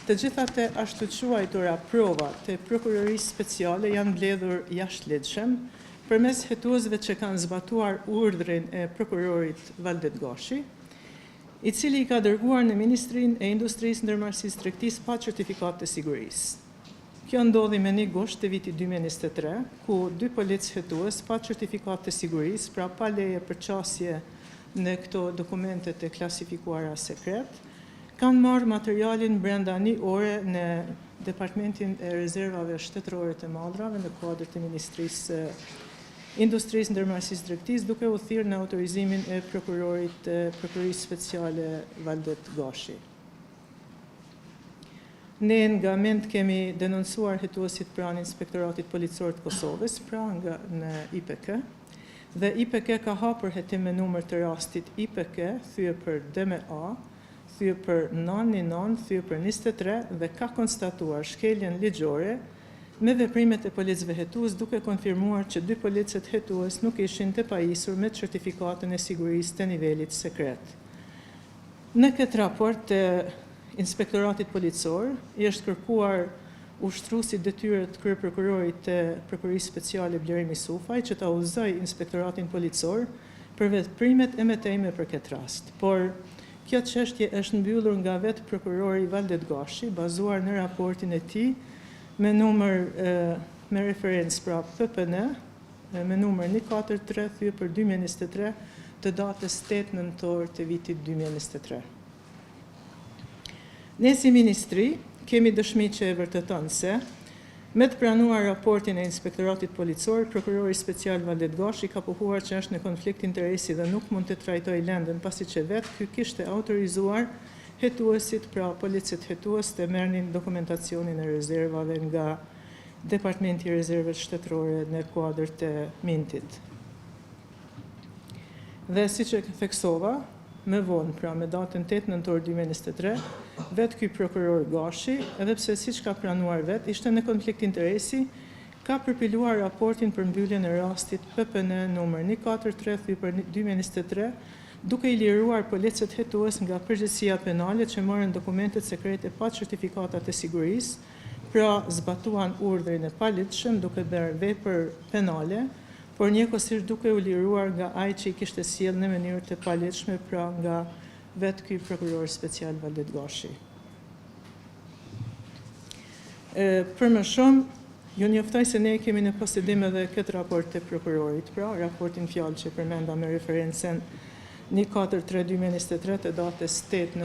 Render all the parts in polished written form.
Të gjitha të ashtu quajtura prova të prokurorisë speciale janë mbledhur jashtëligjshëm përmes hetuesve që kanë zbatuar urdhrin e prokurorit Valdet Gashi, i cili i ka dërguar në Ministrinë e Industrisë, Ndërmarrësisë, Tregtisë pa certifikat të sigurisë. Kjo ndodhi me 1 gusht të vitit 2023, ku 2 polic hetues pa certifikat të sigurisë, pra pa leje për qasje në këto dokumentet e klasifikuara sekret, kanë marrë materialin brenda 1 ore në Departamentin e Rezervave Shtetërore të Madrave në kuadër të Ministrisë Industrisë, Ndërmarrësisë, Tregtisë, duke u thirrë në autorizimin e Prokurorisë Speciale Valdet Gashi. Ne nga mend kemi denoncuar hetuesit pranë Inspektoratit Policor të Kosovës, pra nga në IPK, dhe IPK ka hapur hetim me numër të rastit IPK, thyë për DMA, thyë për 919, thyë për 23 dhe ka konstatuar shkeljen ligjore me veprimet e policëve hetues, duke konfirmuar që 2 policët hetues nuk ishin të pajisur me certifikatën e sigurisë të nivelit sekret. Në këtë raport të Inspektoratit Policor i është kërkuar ushtruesit detyre të kryeprokurorit të Prokurorisë Speciale Blerimi Sufaj që ta udhëzojë Inspektoratin Policor për veprimet e mëtejme për këtë rast. Por kjo çështje është mbyllur nga vetë prokurori Valdet Gashi, bazuar në raportin e tij me numër me referencë pra PPN me numër 143 thyë për 2023 të datës 8 nëntor të vitit 2023. Ne si Ministri kemi dëshmi që e vërteton se me të pranuar raportin e Inspektoratit Policor, Prokurori Special Valdet Gashi ka pohuar që është në konflikt interesi dhe nuk mund të trajtoj lendën pasi që vetë ky kishte autorizuar hetuesit, pra policët hetues të merrnin dokumentacionin e rezervave nga Departamenti i Rezervave Shtetërore në kuadër të Mintit. Dhe siç e theksova, me vonë, pra me datën 8 nëntor 2023, vetë ky prokuror Gashi, edhe pse siç ka pranuar vetë, ishte në konflikt interesi, ka përpiluar raportin për mbylljen e rastit PPN numër 143 për 2023, duke i liruar policët hetues nga përgjegjësia penale që morën dokumentet sekrete pa certifikatat e sigurisë, pra zbatuan urdhrin e paligjshëm duke bërë vepër penale, por njëkohësisht duke u liruar nga ai që i kishte sjellë në mënyrë të paligjshme, pra nga vetë ky prokuror special Valdet Gashi. Për më shumë, ju njoftoj se ne kemi në posedim edhe këtë raport të prokurorit, pra raportin fjalë që përmenda me referencen 143/2023 të datës 8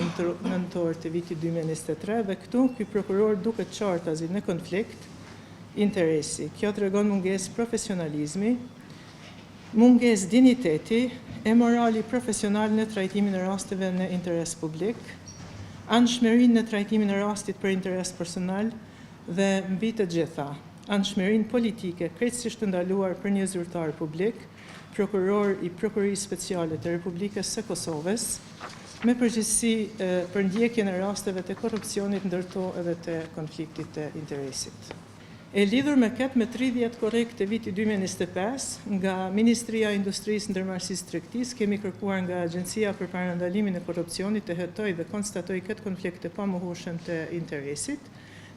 nëntor të vitit 2023 dhe këtu ky prokuror duket qartazi në konflikt interesi. Kjo tregon mungesë profesionalizmi, mungesë dinjiteti e morali profesional në trajtimin e rasteve në interes publik, anshmërinë në trajtimin e rastit për interes personal dhe mbi të gjitha, anshmërinë politike krejtësisht të ndaluar për një zyrtar publik, prokuror i Prokurorisë Speciale të Republikës së Kosovës, me përgjegjësi për ndjekjen e rasteve të korrupsionit ndërto edhe të konfliktit të interesit. E lidhur me këtë, me 30 korrik të vitit 2025, nga Ministria e Industrisë, Ndërmarrësisë, Tregtisë, kemi kërkuar nga Agjencia për Parandalimin e Korrupsionit të hetoj dhe konstatoj këtë konflikt të pamohshëm të interesit,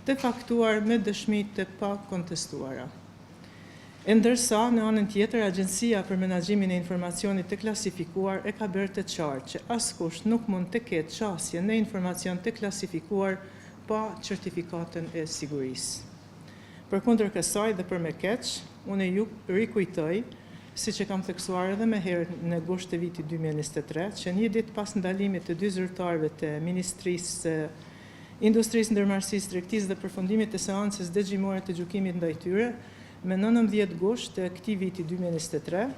të faktuar me dëshmi të pa kontestuara. E ndërsa, në anën tjetër, Agjencia për Menaxhimin e Informacionit të Klasifikuar e ka bërë të qartë që askush nuk mund të ketë qasje në informacion të klasifikuar pa certifikatën e sigurisë. Përkundër kësaj dhe për me keq, unë ju rikujtoj, si që kam theksuar edhe me herë në gusht të vitit 2023, që një ditë pas ndalimit të 2 zyrtarëve të Ministrisë Industrisë, Ndërmarrësisë, Tregtisë dhe përfundimit të seancës dëgjimore të gjykimit ndaj tyre, me 19 gusht të këtij viti 2023,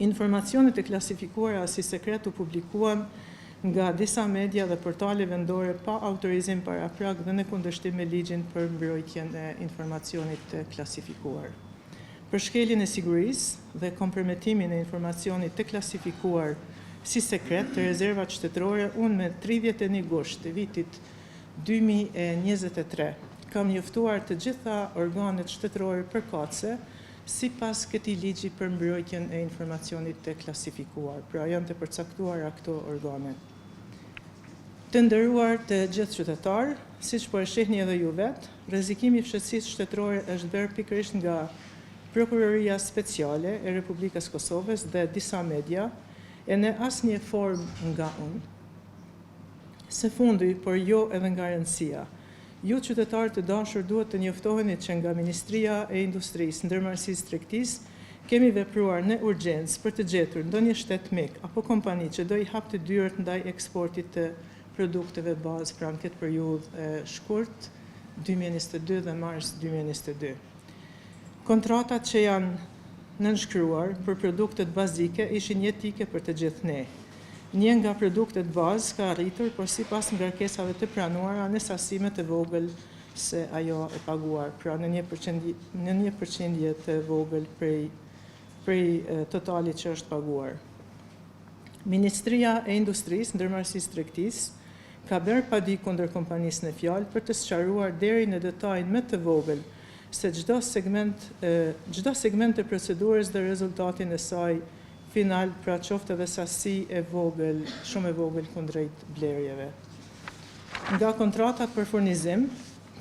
informacionet e klasifikuara si sekret u publikuan nga disa media dhe portale vendore pa autorizim paraprak dhe në kundërshtim me ligjin për mbrojtjen e informacionit të klasifikuar. Për shkeljen e sigurisë dhe komprometimin e informacionit të klasifikuar si sekret të rezervat shtetërore, unë me 31 gusht të vitit 2023 kam njoftuar të gjitha organet shtetërore përkatëse sipas këtij ligji për mbrojtjen e informacionit të klasifikuar. Pra janë të përcaktuara këto organe. Të nderuar të gjithë qytetarë, siç po e shihni edhe ju vetë, rrezikimi i fshehtësisë shtetërore është bërë pikërisht nga Prokuroria Speciale e Republikës Kosovës dhe disa media, e në asnjë formë nga unë. Së fundi, por jo edhe nga rëndësia, ju qytetarë të dashur duhet të njoftoheni që nga Ministria e Industrisë, Ndërmarrësisë, Tregtisë, kemi vepruar në urgjencë për të gjetur ndonjë shtet mik apo kompani që do i hapte dyert ndaj eksportit të produkteve bazë pranë këtë periudhë shkurt 2022 dhe mars 2022. Kontratat që janë nënshkruar për produktet bazike ishin jetike për të gjithë ne. Një nga produktet bazë ka arritur, por sipas ngarkesave të pranuara në sasime të vogël se ajo e paguar, pra në një përqindje të vogël prej totalit që është paguar. Ministria e Industrisë, Ndërmarrësisë, Tregtisë ka bërë padi kundër kompanisë në fjalë për të sqaruar deri në detajin më të vogël se çdo segment të procedurës dhe rezultatin e saj final, pra qoftë edhe sasi e vogël, shumë e vogël kundrejt blerjeve. Nga kontratat për furnizim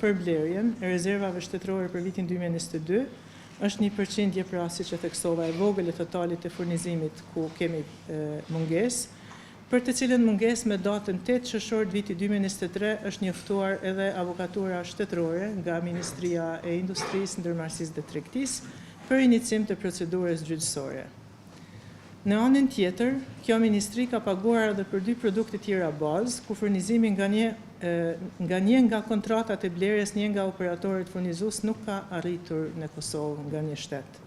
për blerjen e rezervave shtetërore për vitin 2022 është një përqindje, pra siç e theksova, e vogël e totalit të furnizimit ku kemi mungesë, për të cilën mungesë me datën 8 qershor viti 2023 është njoftuar edhe avokatura shtetërore nga Ministria e Industrisë, Ndërmarrësisë dhe Tregtisë për iniciim të procedurës gjyqësore. Në anën tjetër, kjo ministri ka paguar edhe për 2 produkte tjera bazë, ku furnizimi nga një nga kontratat e blerjes një nga operatorët furnizues nuk ka arritur në Kosovë nga një shtet.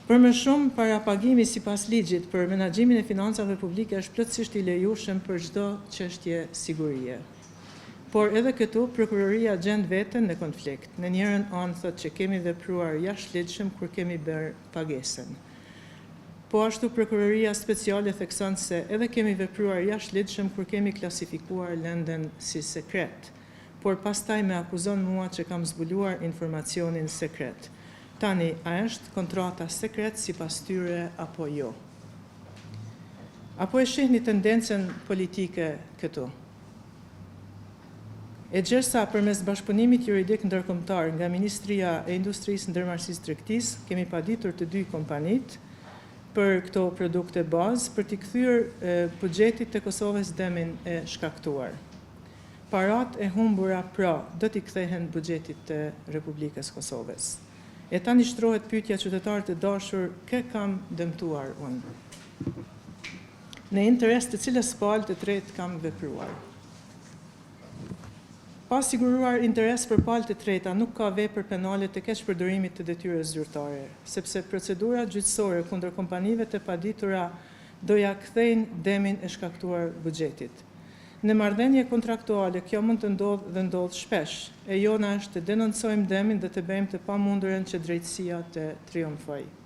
Për më shumë, parapagimi sipas ligjit për menaxhimin e financave publike është plotësisht i lejueshëm për çdo çështje sigurie. Por edhe këtu, prokuroria gjen veten në konflikt. Në njërin anë thotë që kemi vepruar jashtëligjshëm kur kemi bërë pagesën. Po ashtu prokuroria speciale thekson se edhe kemi vepruar jashtëligjshëm kur kemi klasifikuar lëndën si sekret, por pastaj me akuzon mua që kam zbuluar informacionin sekret. Tani, a është kontrata sekret sipas tyre apo jo? Apo e shihni tendencën politike këtu? E gjërsa përmes bashkëpunimit juridik ndërkombëtar nga Ministria e Industrisë, Ndërmarrësisë, Tregtisë, kemi paditur të 2 kompanit për këto produkte bazë për t'i kthyer buxhetit të Kosovës dëmin e shkaktuar. Parat e humbura pra do t'i kthehen buxhetit të Republikës Kosovës. E tani shtrohet pyetja qytetarët të dashur, kë kam dëmtuar unë? Në interes të cilës palë të tretë kam vepruar? Pa siguruar interes për palë të treta, nuk ka vepër penale të keqpërdorimit të detyrës zyrtare, sepse procedura gjyqësore kundër kompanive të paditura doja kthejnë dëmin e shkaktuar buxhetit. Në marrëdhënie kontraktuale kjo mund të ndodhë dhe ndodhë shpesh, e jona është të denoncojmë dëmin dhe të bëjmë të pamundurën që drejtësia të triumfojë.